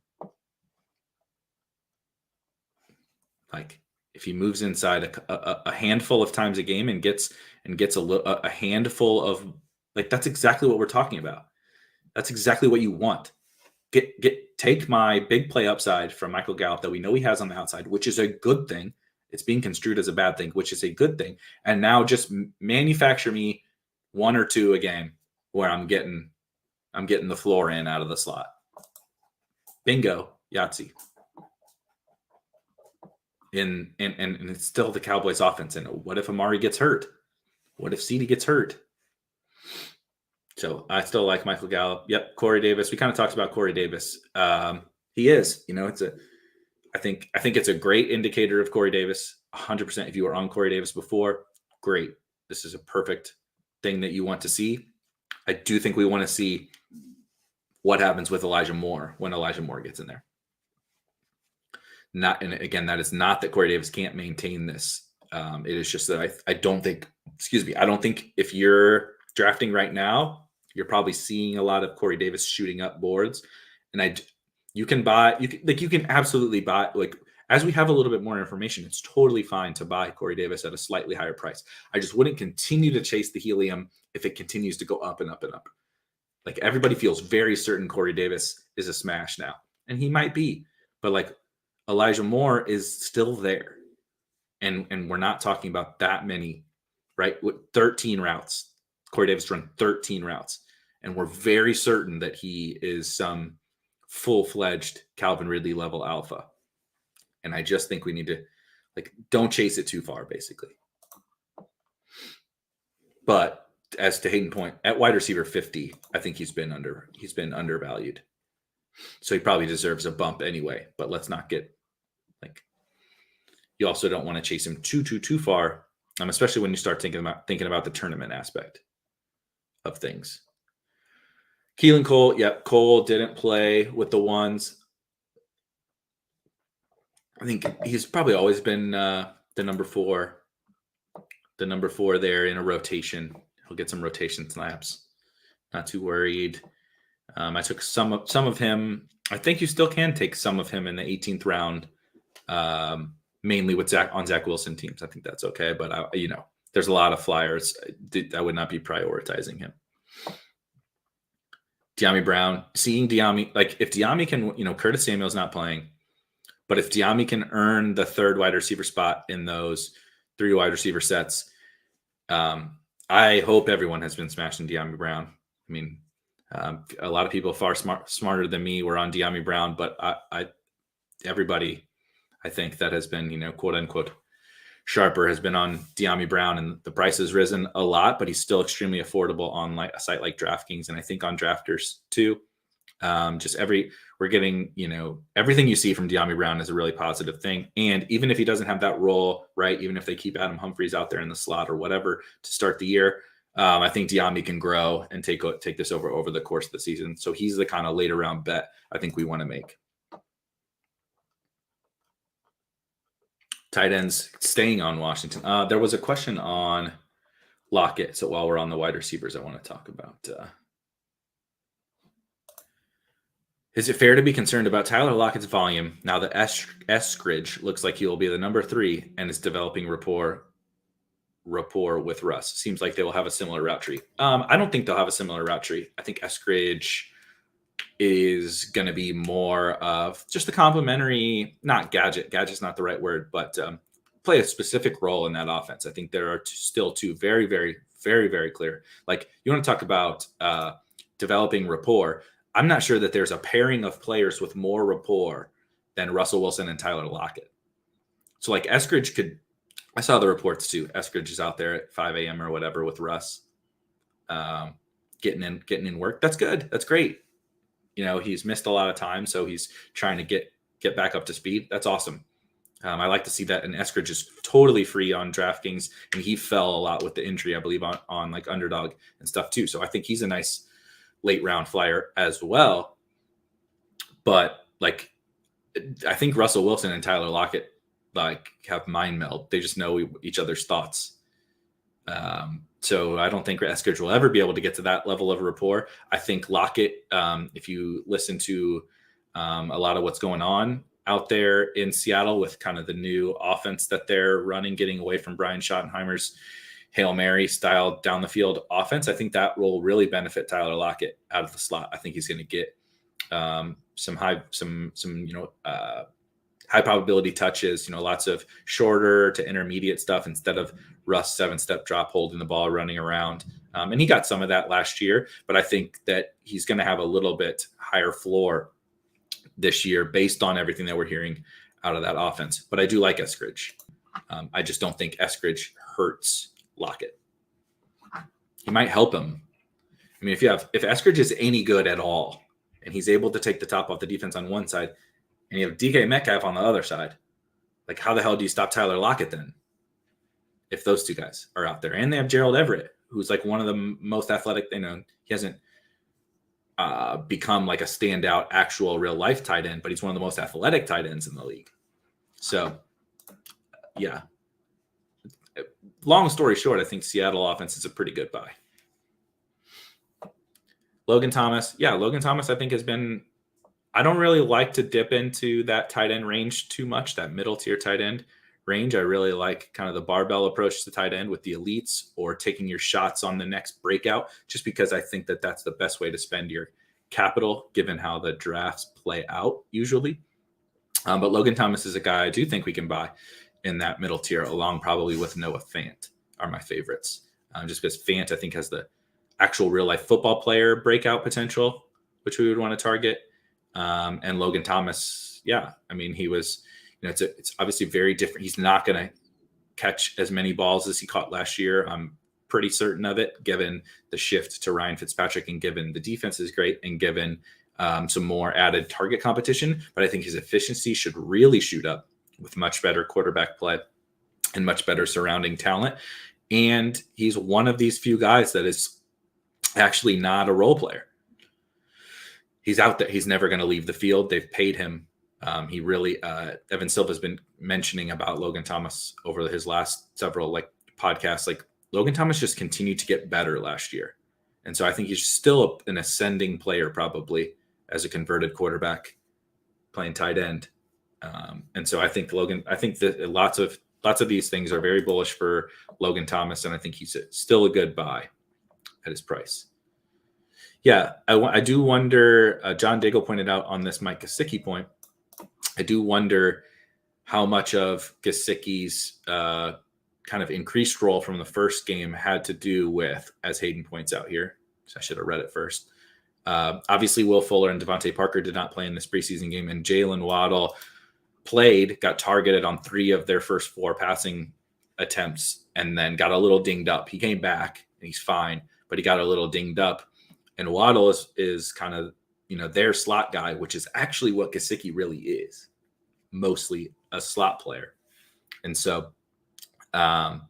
A: Like, if he moves inside a handful of times a game and gets a handful of, like, that's exactly what we're talking about. That's exactly what you want. Take my big play upside from Michael Gallup that we know he has on the outside, which is a good thing. It's being construed as a bad thing, which is a good thing. And now just manufacture me 1 or 2 a game where I'm getting the floor in out of the slot. Bingo, Yahtzee. And it's still the Cowboys offense. And what if Amari gets hurt? What if CD gets hurt? So I still like Michael Gallup. Yep, Corey Davis. We kind of talked about Corey Davis. He is, I think it's a great indicator of Corey Davis. 100%. If you were on Corey Davis before, great. This is a perfect thing that you want to see. I do think we want to see what happens with Elijah Moore when Elijah Moore gets in there. And again, that is not that Corey Davis can't maintain this. It is just that I don't think if you're drafting right now, you're probably seeing a lot of Corey Davis shooting up boards. And you can absolutely buy, like, as we have a little bit more information, it's totally fine to buy Corey Davis at a slightly higher price. I just wouldn't continue to chase the helium if it continues to go up and up and up. Like, everybody feels very certain Corey Davis is a smash now, and he might be, but like, Elijah Moore is still there. And we're not talking about that many, right? With 13 routes, Corey Davis run 13 routes, and we're very certain that he is some full-fledged Calvin Ridley level alpha. And I just think we need to, like, don't chase it too far, basically. But as to Hayden's point, at wide receiver 50, I think he's been undervalued. So he probably deserves a bump anyway, but let's not get, like, you also don't want to chase him too far, especially when you start thinking about the tournament aspect of things. Keelan Cole, Cole didn't play with the ones. I think he's probably always been the number 4 there in a rotation. He'll get some rotation snaps. Not too worried. I took some of him. I think you still can take some of him in the 18th round, mainly with Zach Wilson teams. I think that's okay. But there's a lot of flyers. I would not be prioritizing him. De'Ami Brown, seeing De'Ami, like, if De'Ami can, Curtis Samuel's not playing, but if De'Ami can earn the 3rd wide receiver spot in those 3 wide receiver sets, I hope everyone has been smashing De'Ami Brown. I mean, a lot of people far smarter than me were on De'Ami Brown, but everybody, I think, that has been, quote unquote, Sharper has been on De'Ami Brown, and the price has risen a lot, but he's still extremely affordable on like a site like DraftKings, and I think on Drafters too. We're getting, everything you see from De'Ami Brown is a really positive thing. And even if he doesn't have that role, right, even if they keep Adam Humphries out there in the slot or whatever to start the year, I think De'Ami can grow and take this over the course of the season. So he's the kind of later round bet I think we want to make. Tight ends staying on Washington. There was a question on Lockett. So while we're on the wide receivers, I want to talk about. Is it fair to be concerned about Tyler Lockett's volume now that Eskridge looks like he will be the number 3 and is developing rapport with Russ? Seems like they will have a similar route tree. I don't think they'll have a similar route tree. I think Eskridge is going to be more of just a complementary, not gadget. Gadget's not the right word, but play a specific role in that offense. I think there are still two very, very, very, very clear. Like, you want to talk about developing rapport. I'm not sure that there's a pairing of players with more rapport than Russell Wilson and Tyler Lockett. So like Eskridge could, I saw the reports too. Eskridge is out there at 5 a.m. or whatever with Russ, getting in work. That's good. That's great. He's missed a lot of time, so he's trying to get back up to speed. That's awesome. I like to see that. And Eskridge is totally free on DraftKings, and he fell a lot with the injury, I believe, on like Underdog and stuff too. So I think he's a nice late round flyer as well. But like, I think Russell Wilson and Tyler Lockett like have mind meld. They just know each other's thoughts. So I don't think Eskridge will ever be able to get to that level of rapport. I think Lockett, if you listen to a lot of what's going on out there in Seattle with kind of the new offense that they're running, getting away from Brian Schottenheimer's Hail Mary style down the field offense, I think that will really benefit Tyler Lockett out of the slot. I think he's going to get some high probability touches, lots of shorter to intermediate stuff instead of Russ 7-step drop holding the ball, running around. And he got some of that last year, but I think that he's going to have a little bit higher floor this year based on everything that we're hearing out of that offense. But I do like Eskridge. I just don't think Eskridge hurts Lockett. He might help him. I mean, if Eskridge is any good at all and he's able to take the top off the defense on one side and you have DK Metcalf on the other side, like how the hell do you stop Tyler Lockett then? If those two guys are out there, and they have Gerald Everett, who's like one of the most athletic, he hasn't become like a standout actual real life tight end, but he's one of the most athletic tight ends in the league. So yeah, long story short, I think Seattle offense is a pretty good buy. Logan Thomas. Yeah. Logan Thomas, I think I don't really like to dip into that tight end range too much, that middle tier tight end range. I really like kind of the barbell approach to tight end with the elites or taking your shots on the next breakout, just because I think that that's the best way to spend your capital given how the drafts play out usually. But Logan Thomas is a guy I do think we can buy in that middle tier, along probably with Noah Fant are my favorites. Just because Fant, I think, has the actual real life football player breakout potential, which we would want to target. And Logan Thomas, yeah, I mean, he was, it's obviously very different. He's not going to catch as many balls as he caught last year. I'm pretty certain of it, given the shift to Ryan Fitzpatrick and given the defense is great and given some more added target competition. But I think his efficiency should really shoot up with much better quarterback play and much better surrounding talent. And he's one of these few guys that is actually not a role player. He's out there. He's never going to leave the field. They've paid him. He really, Evan Silva's been mentioning about Logan Thomas over his last several podcasts. Like, Logan Thomas just continued to get better last year. And so I think he's still an ascending player, probably as a converted quarterback playing tight end. And so I think that lots of these things are very bullish for Logan Thomas. And I think he's still a good buy at his price. Yeah, I do wonder, John Daigle pointed out on this Mike Gesicki point, I do wonder how much of Gesicki's kind of increased role from the first game had to do with, as Hayden points out here, so I should have read it first. Obviously, Will Fuller and Devontae Parker did not play in this preseason game, and Jalen Waddle got targeted on 3 of their first 4 passing attempts and then got a little dinged up. He came back and he's fine, but he got a little dinged up. And Waddle is kind of, their slot guy, which is actually what Gesicki really is, mostly a slot player. And so I'm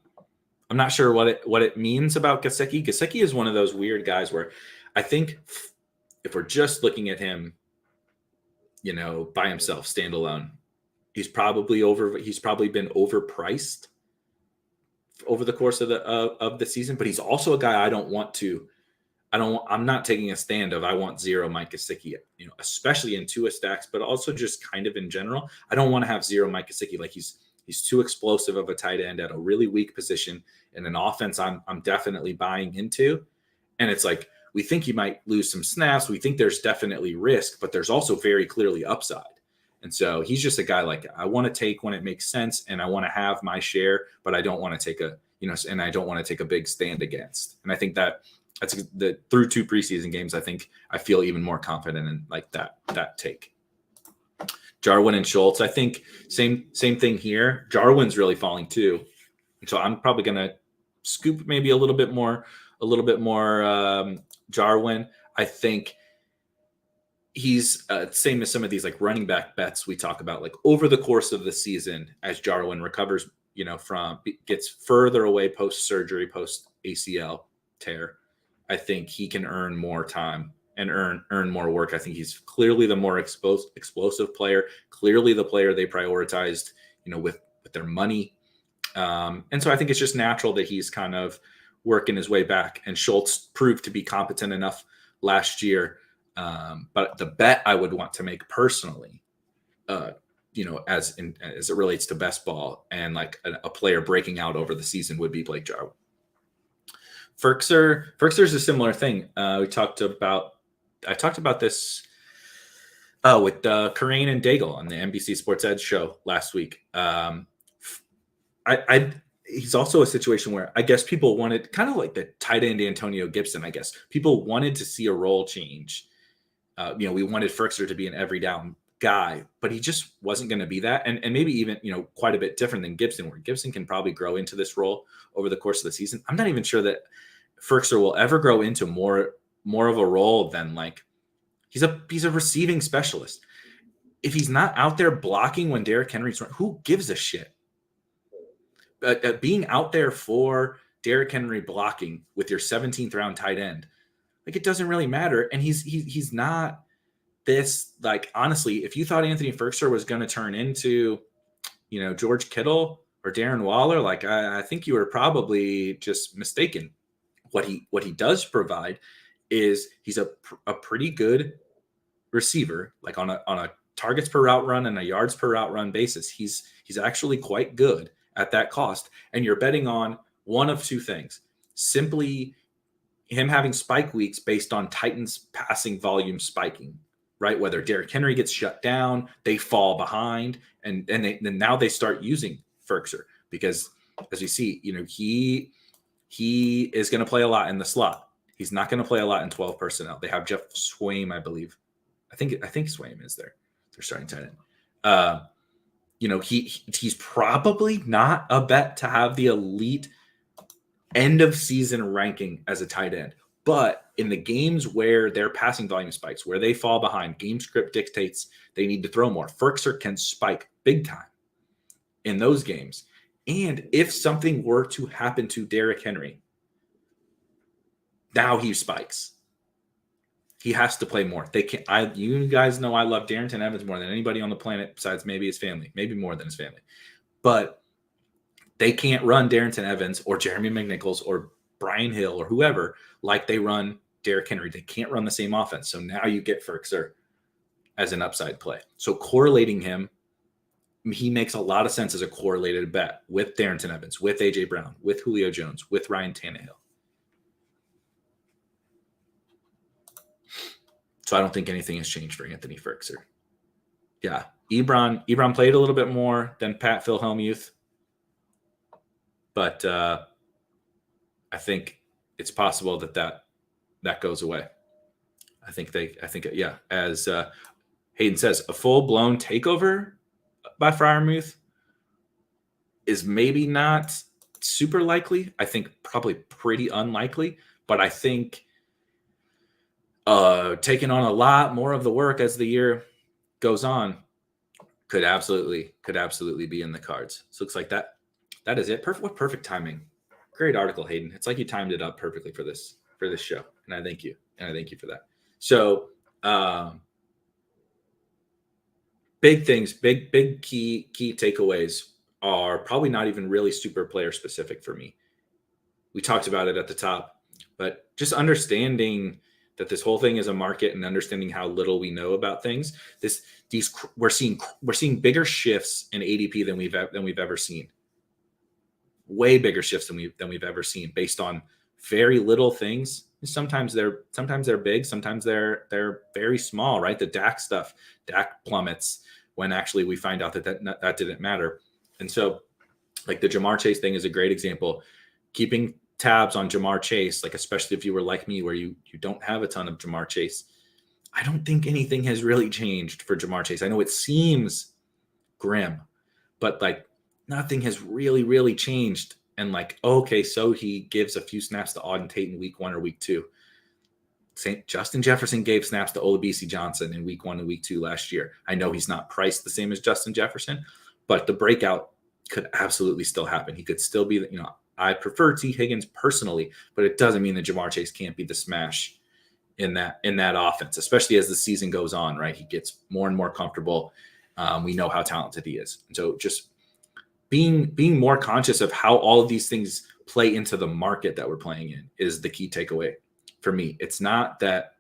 A: not sure what it means about Gesicki. Gesicki is one of those weird guys where I think if we're just looking at him, by himself, standalone, he's probably been overpriced over the course of the season, but he's also a guy I'm not taking a stand of I want zero Mike Gesicki, especially in Tua stacks, but also just kind of in general. I don't want to have zero Mike Gesicki. Like he's too explosive of a tight end at a really weak position in an offense I'm definitely buying into. And it's like, we think he might lose some snaps. We think there's definitely risk, but there's also very clearly upside. And so he's just a guy like I want to take when it makes sense, and I want to have my share, but I don't want to take and I don't want to take a big stand against. And I think that's through 2 preseason games, I think I feel even more confident in like that take. Jarwin and Schultz, I think same thing here. Jarwin's really falling too. So I'm probably going to scoop maybe a little bit more Jarwin. I think he's same as some of these like running back bets we talk about, like over the course of the season as Jarwin recovers, gets further away post-surgery, post-ACL tear. I think he can earn more time and earn more work. I think he's clearly the more explosive player, clearly the player they prioritized, with their money. And so I think it's just natural that he's kind of working his way back. And Schultz proved to be competent enough last year. But the bet I would want to make personally, as it relates to best ball and like a player breaking out over the season would be Blake Jarwin. Firkser's a similar thing. I talked about this with Corain and Daigle on the NBC Sports Edge show last week. He's also a situation where I guess people wanted, kind of like the tight end Antonio Gibson, I guess people wanted to see a role change. We wanted Firkser to be an every down guy, but he just wasn't going to be that. And maybe even, quite a bit different than Gibson, where Gibson can probably grow into this role over the course of the season. I'm not even sure that Firkser will ever grow into more of a role than like, he's a receiving specialist. If he's not out there blocking when Derrick Henry's run, who gives a shit? Being out there for Derrick Henry blocking with your 17th round tight end, like it doesn't really matter. And he's not this, like, honestly, if you thought Anthony Firkser was going to turn into, George Kittle or Darren Waller, like I think you were probably just mistaken. What he does provide is he's a pretty good receiver, like on a targets per route run and a yards per route run basis. He's actually quite good at that cost. And you're betting on one of two things: simply him having spike weeks based on Titans passing volume spiking, right? Whether Derrick Henry gets shut down, they fall behind, and then now they start using Firkser because, as we see, he is going to play a lot in the slot. He's not going to play a lot in 12 personnel. They have Jeff Swaim, I believe. I think Swaim is there. They're starting tight end. He's probably not a bet to have the elite end of season ranking as a tight end. But in the games where their passing volume spikes, where they fall behind, game script dictates they need to throw more. Firkser can spike big time in those games. And if something were to happen to Derrick Henry, now he spikes. He has to play more. They can't. You guys know I love Darrington Evans more than anybody on the planet, besides maybe his family, maybe more than his family. But they can't run Darrington Evans or Jeremy McNichols or Brian Hill or whoever like they run Derrick Henry. They can't run the same offense. So now you get Firkser as an upside play. So correlating him, he makes a lot of sense as a correlated bet with Darrington Evans, with A.J. Brown, with Julio Jones, with Ryan Tannehill. So I don't think anything has changed for Anthony Firkser. Yeah, Ebron played a little bit more than Pat Philhellmuth, but I think it's possible that goes away. I think as Hayden says, a full-blown takeover by Freiermuth is maybe not super likely. I think probably pretty unlikely, but I think taking on a lot more of the work as the year goes on could absolutely be in the cards. So it looks like that is it. Perfect timing. Great article, Hayden. It's like you timed it up perfectly for this show, and I thank you for that. So big things, big key takeaways are probably not even really super player specific for me. We talked about it at the top, but just understanding that this whole thing is a market and understanding how little we know about things. We're seeing bigger shifts in ADP than we've ever seen. Way bigger shifts than we've ever seen based on very little things. Sometimes they're big, sometimes they're very small, right? The Dak stuff, Dak plummets when actually we find out that didn't matter. And so like the Jamar Chase thing is a great example. Keeping tabs on Jamar Chase, like especially if you were like me where you don't have a ton of Jamar Chase, I don't think anything has really changed for Jamar Chase. I know it seems grim, but like nothing has really changed. And like, okay, so he gives a few snaps to Auden Tate in week 1 or week 2. Justin Jefferson gave snaps to Olabisi Johnson in week 1 and week 2 last year. I know he's not priced the same as Justin Jefferson, but the breakout could absolutely still happen. He could still be, I prefer T. Higgins personally, but it doesn't mean that Jamar Chase can't be the smash in that offense, especially as the season goes on, right? He gets more and more comfortable. We know how talented he is. And so just being more conscious of how all of these things play into the market that we're playing in is the key takeaway for me. It's not that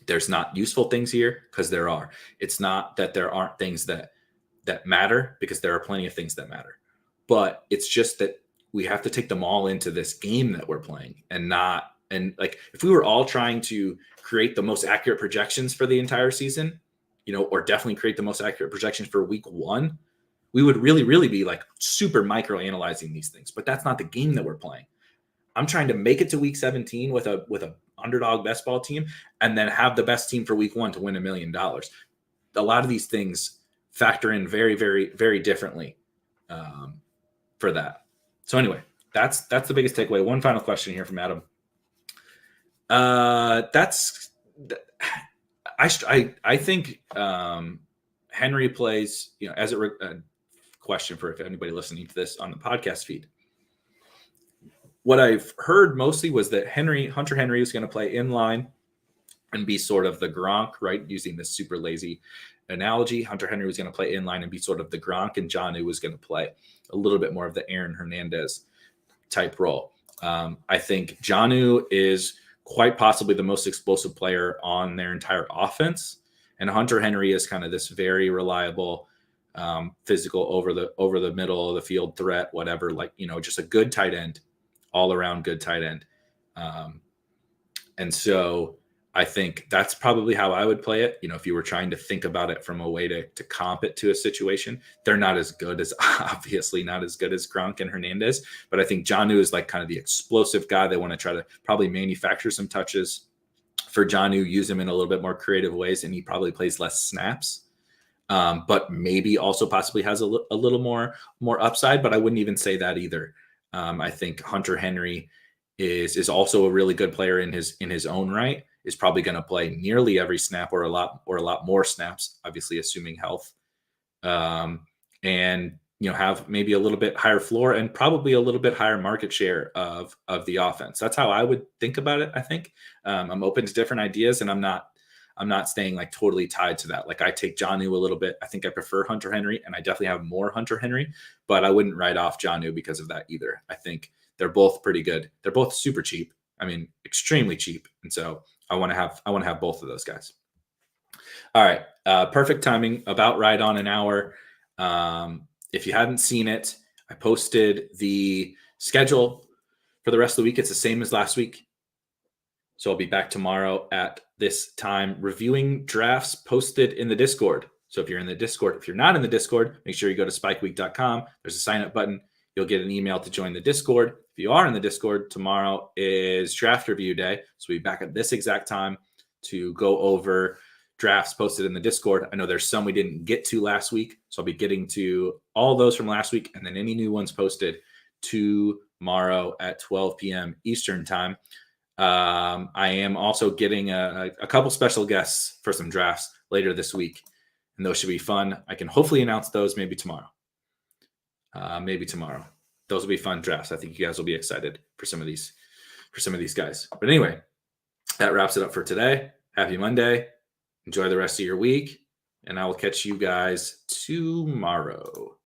A: there's not useful things here, because there are. It's not that there aren't things that matter, because there are plenty of things that matter. But it's just that we have to take them all into this game that we're playing and like if we were all trying to create the most accurate projections for the entire season, or definitely create the most accurate projections for week 1, we would really be like super micro analyzing these things. But that's not the game that we're playing. I'm trying to make it to week 17 with a underdog best ball team and then have the best team for week 1 to win $1 million. A lot of these things factor in very differently for that. So anyway, that's the biggest takeaway. One final question here from Adam. I think Henry plays, as a question for if anybody listening to this on the podcast feed. What I've heard mostly was that Hunter Henry is going to play in line and be sort of the Gronk, right? Using this super lazy analogy, Hunter Henry was going to play in line and be sort of the Gronk, and Jonnu was going to play a little bit more of the Aaron Hernandez type role. I think Jonnu is quite possibly the most explosive player on their entire offense, and Hunter Henry is kind of this very reliable, physical over the middle of the field threat, whatever, like, just a good tight end, all around good tight end. And so I think that's probably how I would play it. If you were trying to think about it from a way to comp it to a situation, they're not as good as Gronk and Hernandez, but I think Jonnu is like kind of the explosive guy. They want to try to probably manufacture some touches for Jonnu, use him in a little bit more creative ways, and he probably plays less snaps. But maybe also possibly has a little more upside, but I wouldn't even say that either. I think Hunter Henry is also a really good player in his own right, is probably going to play nearly every snap or a lot more snaps, obviously assuming health, and have maybe a little bit higher floor and probably a little bit higher market share of the offense. That's how I would think about it. I think I'm open to different ideas, and I'm not staying like totally tied to that. Like I take Jonnu a little bit. I think I prefer Hunter Henry, and I definitely have more Hunter Henry, but I wouldn't write off Jonnu because of that either. I think they're both pretty good. They're both super cheap. I mean, extremely cheap. And so I want to have both of those guys. All right. Perfect timing, about right on an hour. If you hadn't seen it, I posted the schedule for the rest of the week. It's the same as last week. So I'll be back tomorrow at this time reviewing drafts posted in the Discord. So if you're in the Discord, if you're not in the Discord, make sure you go to spikeweek.com. There's a sign up button. You'll get an email to join the Discord. If you are in the Discord, tomorrow is draft review day. So we'll be back at this exact time to go over drafts posted in the Discord. I know there's some we didn't get to last week, so I'll be getting to all those from last week and then any new ones posted tomorrow at 12 p.m. Eastern time. I am also getting a couple special guests for some drafts later this week, and those should be fun. I can hopefully announce those maybe tomorrow. Those will be fun drafts. I think you guys will be excited for some of these guys. But anyway, that wraps it up for today. Happy Monday. Enjoy the rest of your week, and I will catch you guys tomorrow.